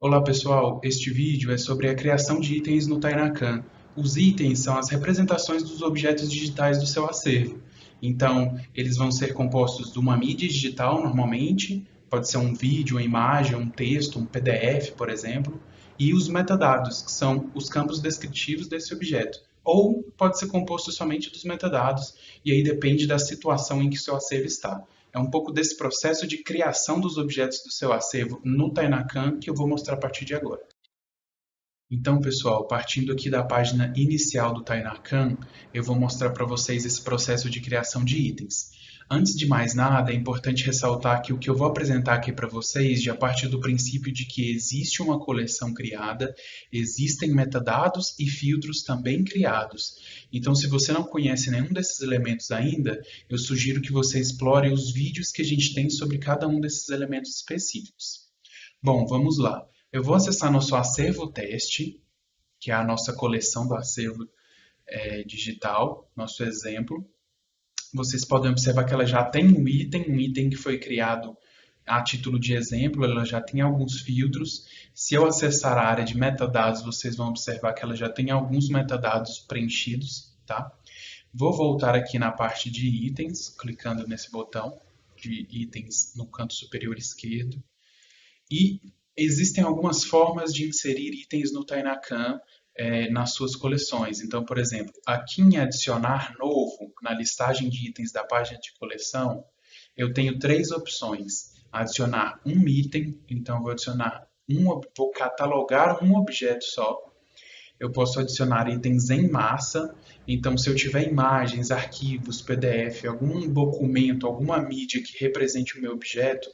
Olá pessoal, este vídeo é sobre a criação de itens no Tainacan. Os itens são as representações dos objetos digitais do seu acervo. Então, eles vão ser compostos de uma mídia digital normalmente, pode ser um vídeo, uma imagem, um texto, um PDF, por exemplo, e os metadados, que são os campos descritivos desse objeto. Ou pode ser composto somente dos metadados, e aí depende da situação em que seu acervo está. É um pouco desse processo de criação dos objetos do seu acervo no Tainacan que eu vou mostrar a partir de agora. Então, pessoal, partindo aqui da página inicial do Tainacan, eu vou mostrar para vocês esse processo de criação de itens. Antes de mais nada, é importante ressaltar que o que eu vou apresentar aqui para vocês já parte do princípio de que existe uma coleção criada, existem metadados e filtros também criados. Então, se você não conhece nenhum desses elementos ainda, eu sugiro que você explore os vídeos que a gente tem sobre cada um desses elementos específicos. Bom, vamos lá. Eu vou acessar nosso acervo teste, que é a nossa coleção do acervo digital, nosso exemplo. Vocês podem observar que ela já tem um item que foi criado a título de exemplo, ela já tem alguns filtros. Se eu acessar a área de metadados, vocês vão observar que ela já tem alguns metadados preenchidos, tá? Vou voltar aqui na parte de itens, clicando nesse botão de itens no canto superior esquerdo. E existem algumas formas de inserir itens no Tainacan nas suas coleções. Então, por exemplo, aqui em adicionar novo, na listagem de itens da página de coleção, eu tenho três opções. Adicionar um item, então eu vou adicionar vou catalogar um objeto só. Eu posso adicionar itens em massa, então se eu tiver imagens, arquivos, PDF, algum documento, alguma mídia que represente o meu objeto,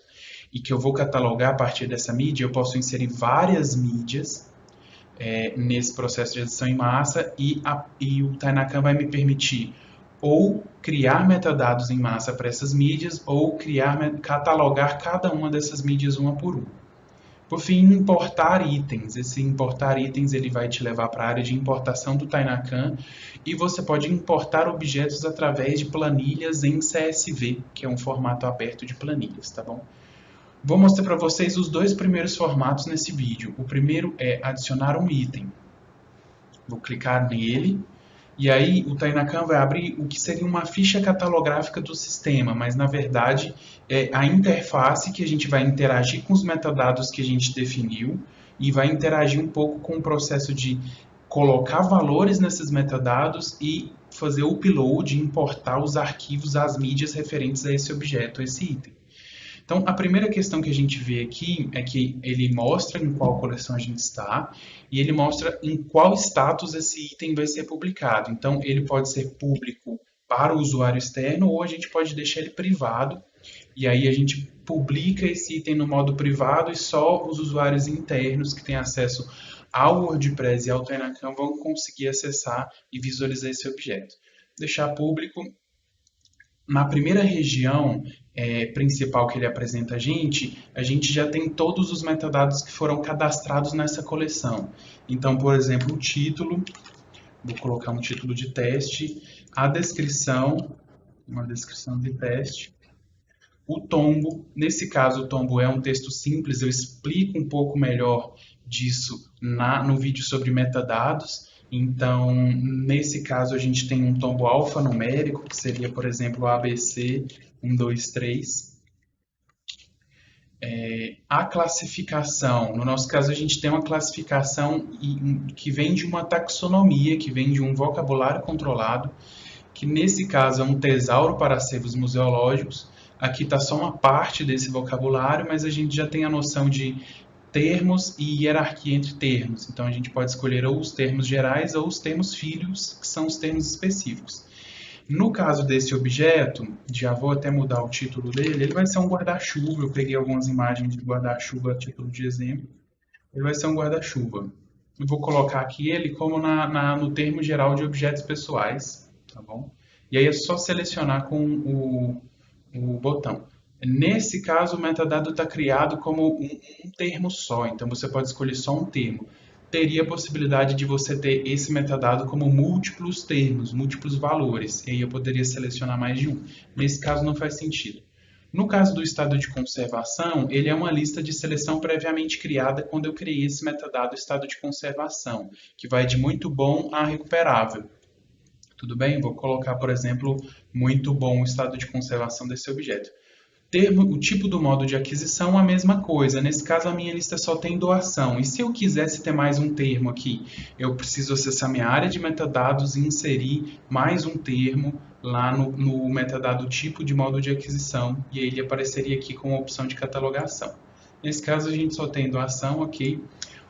e que eu vou catalogar a partir dessa mídia, eu posso inserir várias mídias nesse processo de edição em massa e o Tainacan vai me permitir ou criar metadados em massa para essas mídias ou catalogar cada uma dessas mídias uma por uma. Por fim, importar itens. Esse importar itens ele vai te levar para a área de importação do Tainacan e você pode importar objetos através de planilhas em CSV, que é um formato aberto de planilhas, tá bom? Vou mostrar para vocês os dois primeiros formatos nesse vídeo. O primeiro é adicionar um item. Vou clicar nele e aí o Tainacan vai abrir o que seria uma ficha catalográfica do sistema, mas na verdade é a interface que a gente vai interagir com os metadados que a gente definiu e vai interagir um pouco com o processo de colocar valores nesses metadados e fazer o upload, importar os arquivos, as mídias referentes a esse objeto, a esse item. Então, a primeira questão que a gente vê aqui é que ele mostra em qual coleção a gente está e ele mostra em qual status esse item vai ser publicado. Então, ele pode ser público para o usuário externo ou a gente pode deixar ele privado e aí a gente publica esse item no modo privado e só os usuários internos que têm acesso ao WordPress e ao Tainacan vão conseguir acessar e visualizar esse objeto. Deixar público. Na primeira região principal que ele apresenta a gente já tem todos os metadados que foram cadastrados nessa coleção. Então, por exemplo, o título, vou colocar um título de teste, a descrição, uma descrição de teste, o tombo, nesse caso o tombo é um texto simples, eu explico um pouco melhor disso no vídeo sobre metadados. Então, nesse caso, a gente tem um tombo alfanumérico, que seria, por exemplo, ABC 123. A classificação, no nosso caso, a gente tem uma classificação que vem de uma taxonomia, que vem de um vocabulário controlado, que nesse caso é um tesauro para acervos museológicos. Aqui está só uma parte desse vocabulário, mas a gente já tem a noção de termos e hierarquia entre termos. Então, a gente pode escolher ou os termos gerais ou os termos filhos, que são os termos específicos. No caso desse objeto, já vou até mudar o título dele, ele vai ser um guarda-chuva. Eu peguei algumas imagens de guarda-chuva a título de exemplo. Ele vai ser um guarda-chuva. Eu vou colocar aqui ele como no termo geral de objetos pessoais, tá bom? E aí é só selecionar com o botão. Nesse caso, o metadado está criado como um termo só, então você pode escolher só um termo. Teria a possibilidade de você ter esse metadado como múltiplos termos, múltiplos valores, e aí eu poderia selecionar mais de um. Nesse caso, não faz sentido. No caso do estado de conservação, ele é uma lista de seleção previamente criada quando eu criei esse metadado estado de conservação, que vai de muito bom a recuperável. Tudo bem? Vou colocar, por exemplo, muito bom o estado de conservação desse objeto. O tipo do modo de aquisição, a mesma coisa. Nesse caso, a minha lista só tem doação. E se eu quisesse ter mais um termo aqui, eu preciso acessar minha área de metadados e inserir mais um termo lá no metadado tipo de modo de aquisição. E aí ele apareceria aqui com a opção de catalogação. Nesse caso, a gente só tem doação, ok?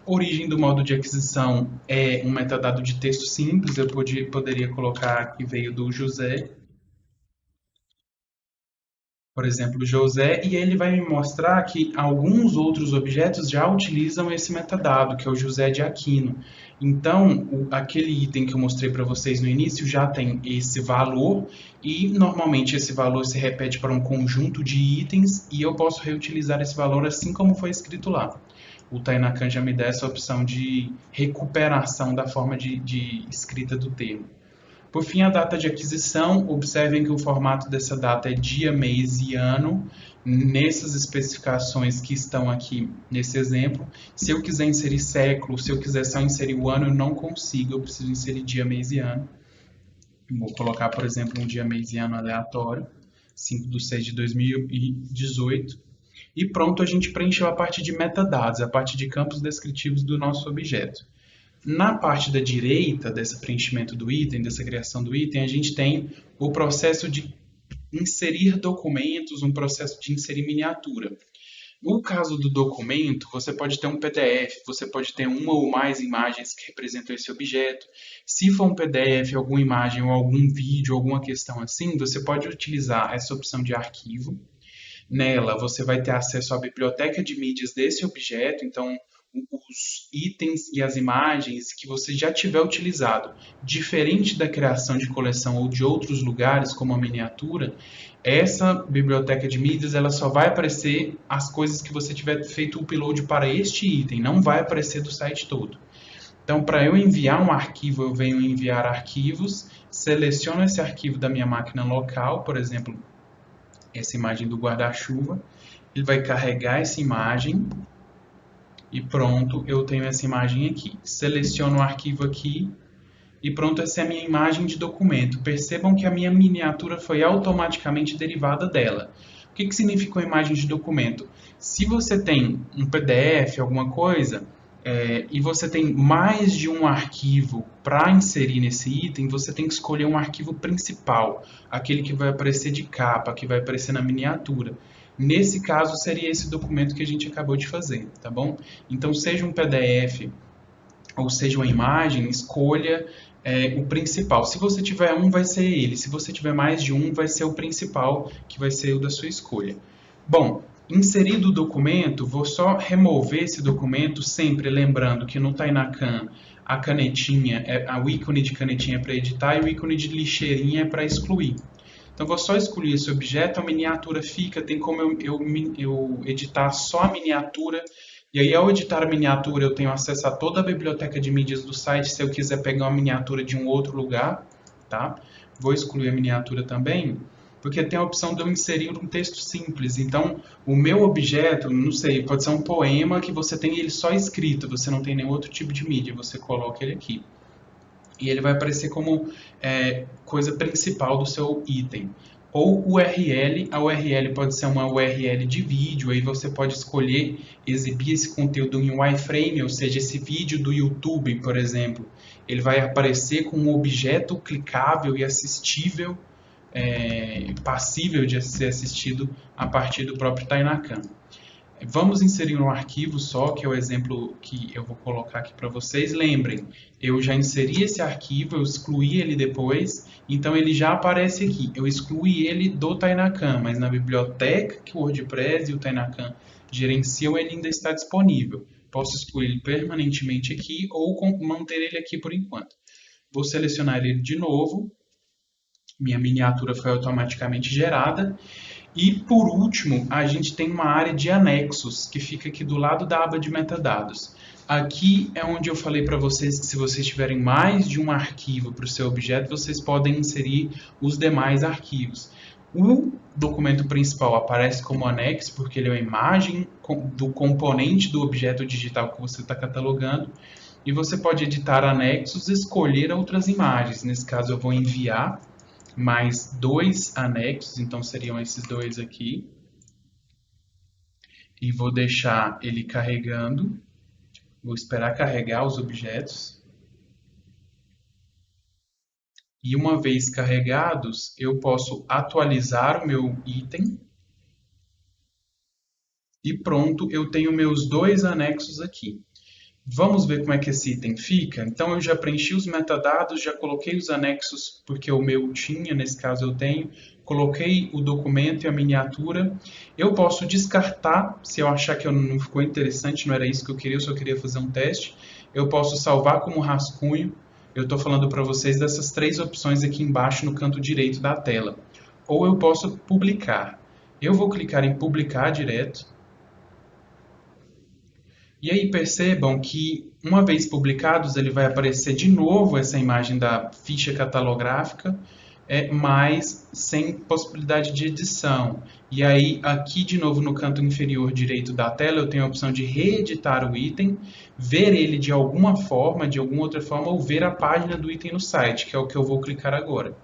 Origem do modo de aquisição é um metadado de texto simples. Eu poderia colocar que veio do José, por exemplo, José, e ele vai me mostrar que alguns outros objetos já utilizam esse metadado, que é o José de Aquino. Então, aquele item que eu mostrei para vocês no início já tem esse valor, e normalmente esse valor se repete para um conjunto de itens, e eu posso reutilizar esse valor assim como foi escrito lá. O Tainacan já me dá essa opção de recuperação da forma de escrita do termo. Por fim, a data de aquisição. Observem que o formato dessa data é dia, mês e ano, nessas especificações que estão aqui nesse exemplo. Se eu quiser inserir século, se eu quiser só inserir o ano, eu não consigo, eu preciso inserir dia, mês e ano. Vou colocar, por exemplo, um dia, mês e ano aleatório, 5/6/2018. E pronto, a gente preencheu a parte de metadados, a parte de campos descritivos do nosso objeto. Na parte da direita desse preenchimento do item, dessa criação do item, a gente tem o processo de inserir documentos, um processo de inserir miniatura. No caso do documento, você pode ter um PDF, você pode ter uma ou mais imagens que representam esse objeto. Se for um PDF, alguma imagem ou algum vídeo, alguma questão assim, você pode utilizar essa opção de arquivo. Nela, você vai ter acesso à biblioteca de mídias desse objeto, então os itens e as imagens que você já tiver utilizado, diferente da criação de coleção ou de outros lugares, como a miniatura, essa biblioteca de mídias ela só vai aparecer as coisas que você tiver feito o upload para este item, não vai aparecer do site todo. Então, para eu enviar um arquivo, eu venho enviar arquivos, seleciono esse arquivo da minha máquina local, por exemplo, essa imagem do guarda-chuva, ele vai carregar essa imagem e pronto, eu tenho essa imagem aqui. Seleciono o arquivo aqui e pronto, essa é a minha imagem de documento. Percebam que a minha miniatura foi automaticamente derivada dela. O que significa uma imagem de documento? Se você tem um PDF, alguma coisa, e você tem mais de um arquivo para inserir nesse item, você tem que escolher um arquivo principal, aquele que vai aparecer de capa, que vai aparecer na miniatura. Nesse caso, seria esse documento que a gente acabou de fazer, tá bom? Então, seja um PDF ou seja uma imagem, escolha o principal. Se você tiver um, vai ser ele. Se você tiver mais de um, vai ser o principal, que vai ser o da sua escolha. Bom, inserido o documento, vou só remover esse documento, sempre lembrando que no Tainacan a canetinha, o ícone de canetinha é para editar e o ícone de lixeirinha é para excluir. Então, vou só excluir esse objeto, a miniatura fica, tem como eu editar só a miniatura, e aí ao editar a miniatura eu tenho acesso a toda a biblioteca de mídias do site, se eu quiser pegar uma miniatura de um outro lugar, tá? Vou excluir a miniatura também, porque tem a opção de eu inserir um texto simples. Então, o meu objeto, não sei, pode ser um poema que você tem ele só escrito, você não tem nenhum outro tipo de mídia, você coloca ele aqui. E ele vai aparecer como coisa principal do seu item. Ou URL, a URL pode ser uma URL de vídeo, aí você pode escolher exibir esse conteúdo em wireframe, ou seja, esse vídeo do YouTube, por exemplo, ele vai aparecer com um objeto clicável e assistível, passível de ser assistido a partir do próprio Tainacan. Vamos inserir um arquivo só, que é o exemplo que eu vou colocar aqui para vocês. Lembrem, eu já inseri esse arquivo, eu excluí ele depois, então ele já aparece aqui. Eu excluí ele do Tainacan, mas na biblioteca que o WordPress e o Tainacan gerenciam, ele ainda está disponível. Posso excluir ele permanentemente aqui ou manter ele aqui por enquanto. Vou selecionar ele de novo. Minha miniatura foi automaticamente gerada. E, por último, a gente tem uma área de anexos, que fica aqui do lado da aba de metadados. Aqui é onde eu falei para vocês que se vocês tiverem mais de um arquivo para o seu objeto, vocês podem inserir os demais arquivos. O documento principal aparece como anexo, porque ele é a imagem do componente do objeto digital que você está catalogando. E você pode editar anexos e escolher outras imagens. Nesse caso, eu vou enviar mais 2 anexos, então seriam esses 2 aqui. E vou deixar ele carregando. Vou esperar carregar os objetos. E uma vez carregados, eu posso atualizar o meu item. E pronto, eu tenho meus 2 anexos aqui. Vamos ver como é que esse item fica? Então, eu já preenchi os metadados, já coloquei os anexos, porque o meu tinha, nesse caso eu tenho. Coloquei o documento e a miniatura. Eu posso descartar, se eu achar que não ficou interessante, não era isso que eu queria, eu só queria fazer um teste. Eu posso salvar como rascunho. Eu estou falando para vocês dessas 3 opções aqui embaixo no canto direito da tela. Ou eu posso publicar. Eu vou clicar em publicar direto. E aí percebam que, uma vez publicados, ele vai aparecer de novo essa imagem da ficha catalográfica, mas sem possibilidade de edição. E aí, aqui de novo no canto inferior direito da tela, eu tenho a opção de reeditar o item, ver ele de alguma forma, de alguma outra forma, ou ver a página do item no site, que é o que eu vou clicar agora,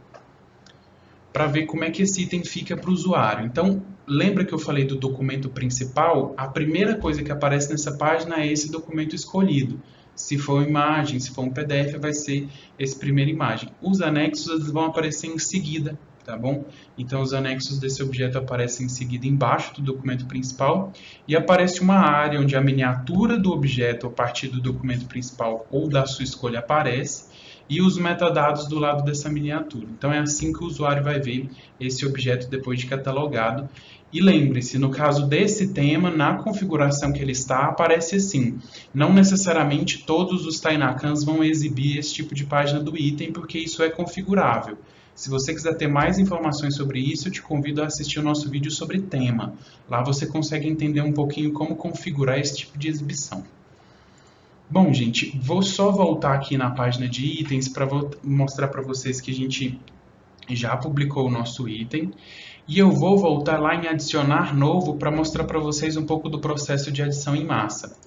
para ver como é que esse item fica para o usuário. Então, lembra que eu falei do documento principal? A primeira coisa que aparece nessa página é esse documento escolhido. Se for imagem, se for um PDF, vai ser essa primeira imagem. Os anexos vão aparecer em seguida, tá bom? Então, os anexos desse objeto aparecem em seguida embaixo do documento principal e aparece uma área onde a miniatura do objeto a partir do documento principal ou da sua escolha aparece, e os metadados do lado dessa miniatura. Então, é assim que o usuário vai ver esse objeto depois de catalogado. E lembre-se, no caso desse tema, na configuração que ele está, aparece assim. Não necessariamente todos os Tainacans vão exibir esse tipo de página do item, porque isso é configurável. Se você quiser ter mais informações sobre isso, eu te convido a assistir o nosso vídeo sobre tema. Lá você consegue entender um pouquinho como configurar esse tipo de exibição. Bom, gente, vou só voltar aqui na página de itens para mostrar para vocês que a gente já publicou o nosso item. E eu vou voltar lá em adicionar novo para mostrar para vocês um pouco do processo de adição em massa.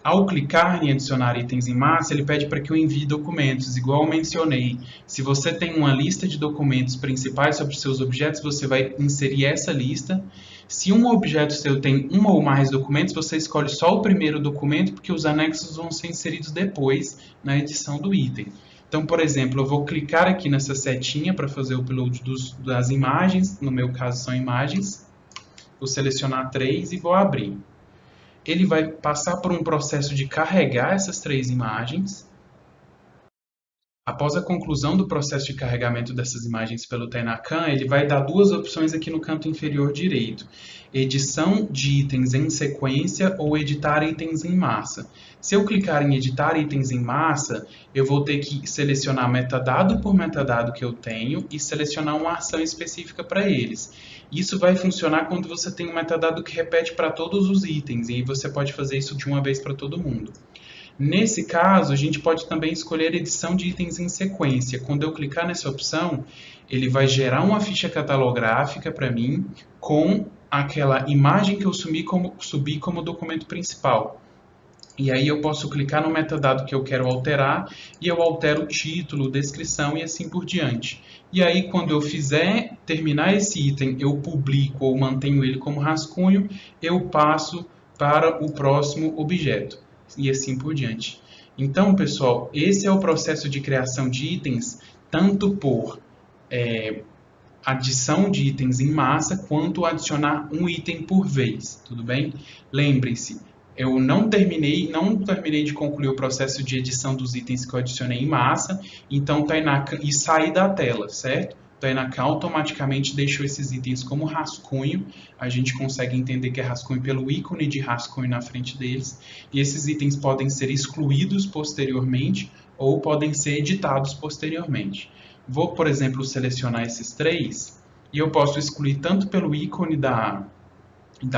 Ao clicar em adicionar itens em massa, ele pede para que eu envie documentos, igual eu mencionei. Se você tem uma lista de documentos principais sobre seus objetos, você vai inserir essa lista. Se um objeto seu tem um ou mais documentos, você escolhe só o primeiro documento, porque os anexos vão ser inseridos depois na edição do item. Então, por exemplo, eu vou clicar aqui nessa setinha para fazer o upload das imagens, no meu caso são imagens. Vou selecionar 3 e vou abrir. Ele vai passar por um processo de carregar essas 3 imagens. Após a conclusão do processo de carregamento dessas imagens pelo Tainacan, ele vai dar 2 opções aqui no canto inferior direito. Edição de itens em sequência ou editar itens em massa. Se eu clicar em editar itens em massa, eu vou ter que selecionar metadado por metadado que eu tenho e selecionar uma ação específica para eles. Isso vai funcionar quando você tem um metadado que repete para todos os itens, e aí você pode fazer isso de uma vez para todo mundo. Nesse caso, a gente pode também escolher edição de itens em sequência. Quando eu clicar nessa opção, ele vai gerar uma ficha catalográfica para mim com aquela imagem que eu subi como documento principal. E aí eu posso clicar no metadado que eu quero alterar e eu altero o título, descrição e assim por diante. E aí quando eu terminar esse item, eu publico ou mantenho ele como rascunho, eu passo para o próximo objeto e assim por diante. Então, pessoal, esse é o processo de criação de itens, tanto por adição de itens em massa, quanto adicionar um item por vez, tudo bem? Lembrem-se, eu não terminei de concluir o processo de edição dos itens que eu adicionei em massa, então e saí da tela, certo? O Tainacan automaticamente deixou esses itens como rascunho. A gente consegue entender que é rascunho pelo ícone de rascunho na frente deles. E esses itens podem ser excluídos posteriormente ou podem ser editados posteriormente. Vou, por exemplo, selecionar esses 3 e eu posso excluir tanto pelo ícone da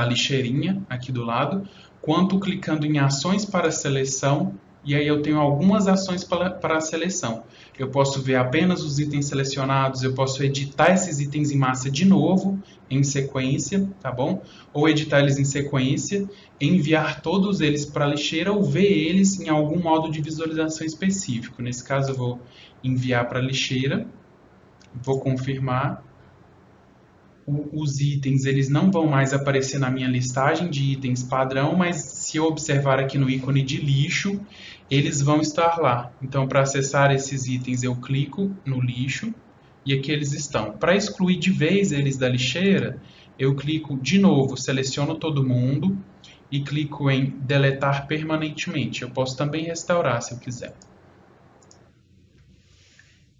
lixeirinha aqui do lado, quanto clicando em ações para seleção, e aí eu tenho algumas ações para a seleção. Eu posso ver apenas os itens selecionados, eu posso editar esses itens em massa de novo, em sequência, tá bom? Ou editar eles em sequência, enviar todos eles para a lixeira ou ver eles em algum modo de visualização específico. Nesse caso eu vou enviar para a lixeira, vou confirmar. Os itens eles não vão mais aparecer na minha listagem de itens padrão, mas se eu observar aqui no ícone de lixo, eles vão estar lá. Então, para acessar esses itens, eu clico no lixo e aqui eles estão. Para excluir de vez eles da lixeira, eu clico de novo, seleciono todo mundo e clico em deletar permanentemente. Eu posso também restaurar se eu quiser.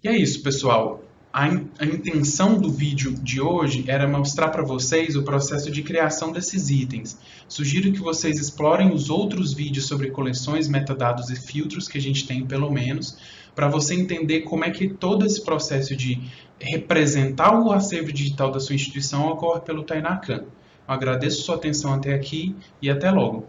E é isso, pessoal. A intenção do vídeo de hoje era mostrar para vocês o processo de criação desses itens. Sugiro que vocês explorem os outros vídeos sobre coleções, metadados e filtros que a gente tem, pelo menos, para você entender como é que todo esse processo de representar o acervo digital da sua instituição ocorre pelo Tainacan. Eu agradeço sua atenção até aqui e até logo.